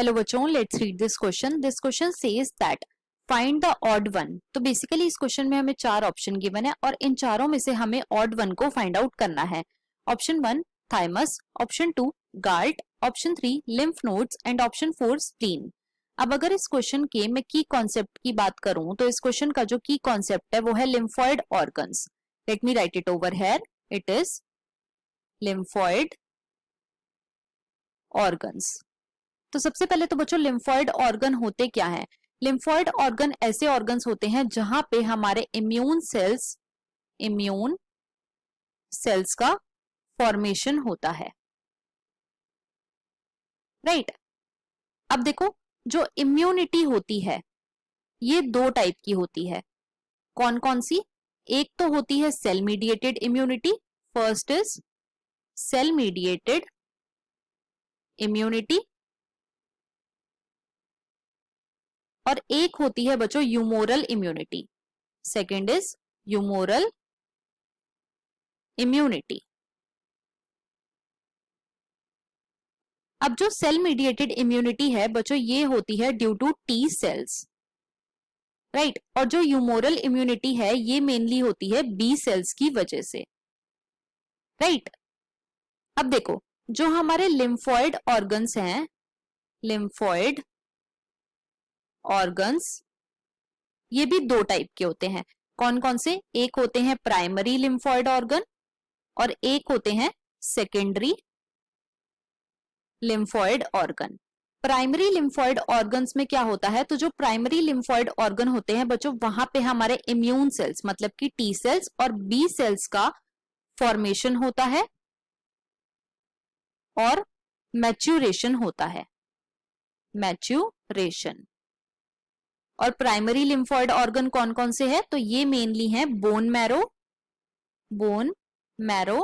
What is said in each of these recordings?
Hello बच्चों, let's read this question. This question says that find the odd one. तो basically इस question में हमें चार ऑप्शन गिवन है और इन चारों में से हमें ऑड वन को फाइंड आउट करना है. Option 1 thymus, option 2 GALT, option 3 lymph nodes and option 4 spleen. अब अगर इस क्वेश्चन के मैं की कॉन्सेप्ट की बात करूं तो इस क्वेश्चन का जो की कॉन्सेप्ट है वो है lymphoid organs. Let me right it over here. It is lymphoid organs. तो सबसे पहले तो बच्चों लिम्फॉइड ऑर्गन होते क्या हैं? लिम्फॉइड ऑर्गन ऐसे ऑर्गन्स होते हैं जहां पे हमारे इम्यून सेल्स का फॉर्मेशन होता है. राइट. अब देखो, जो इम्यूनिटी होती है ये दो टाइप की होती है. कौन कौन सी? एक तो होती है cell mediated immunity. First is cell mediated immunity और एक होती है बच्चों humoral immunity. Second is humoral immunity. अब जो सेल मीडिएटेड इम्यूनिटी है बच्चों ये होती है due to T cells. Right. और जो ह्यूमोरल इम्यूनिटी है ये मेनली होती है बी सेल्स की वजह से. राइट. अब देखो, जो हमारे लिम्फॉइड ऑर्गन्स हैं, लिम्फॉइड ऑर्गन्स ये भी दो टाइप के होते हैं. कौन कौन से? एक होते हैं प्राइमरी लिम्फॉइड ऑर्गन और एक होते हैं secondary lymphoid organ. Primary lymphoid organs में क्या होता है? तो जो प्राइमरी लिम्फॉइड ऑर्गन होते हैं बच्चों वहां पे हमारे इम्यून सेल्स मतलब कि टी सेल्स और बी सेल्स का फॉर्मेशन होता है और मैच्यूरेशन होता है. मैच्यूरेशन. और प्राइमरी लिम्फॉइड ऑर्गन कौन कौन से हैं? तो ये मेनली हैं बोन मैरो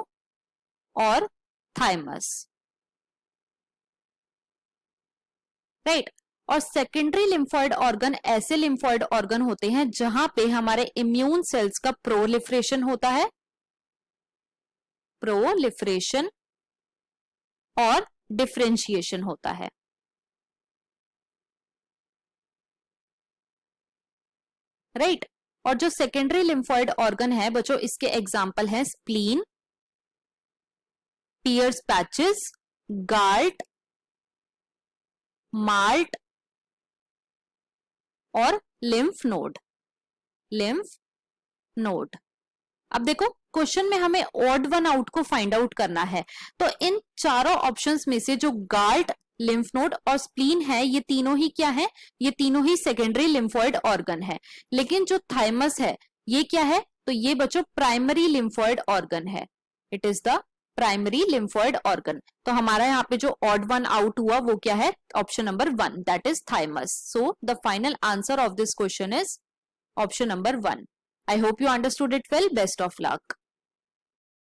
और थाइमस. राइट. और सेकेंडरी लिम्फॉइड ऑर्गन ऐसे लिम्फॉइड ऑर्गन होते हैं जहां पे हमारे इम्यून सेल्स का प्रोलिफरेशन होता है. प्रोलिफरेशन और डिफरेंशिएशन होता है. राइट. और जो सेकेंडरी लिम्फॉइड ऑर्गन है बच्चों इसके एग्जाम्पल हैं स्प्लीन, पियर्स पैचेस, गाल्ट, माल्ट और लिम्फ नोड. अब देखो, क्वेश्चन में हमें ऑड वन आउट को फाइंड आउट करना है. तो इन चारों ऑप्शंस में से जो गाल्ट, लिम्फ नोड और स्प्लीन है ये तीनों ही क्या है? ये तीनों ही सेकेंडरी लिम्फॉइड ऑर्गन है. लेकिन जो थाइमस है ये क्या है? तो ये बच्चों प्राइमरी लिम्फॉइड ऑर्गन है. It is the primary lymphoid organ. तो हमारा यहाँ पे जो ऑड वन आउट हुआ वो क्या है? Option number 1, that is thymus. So the final answer of this question is option number 1. I hope you understood it well. Best of luck.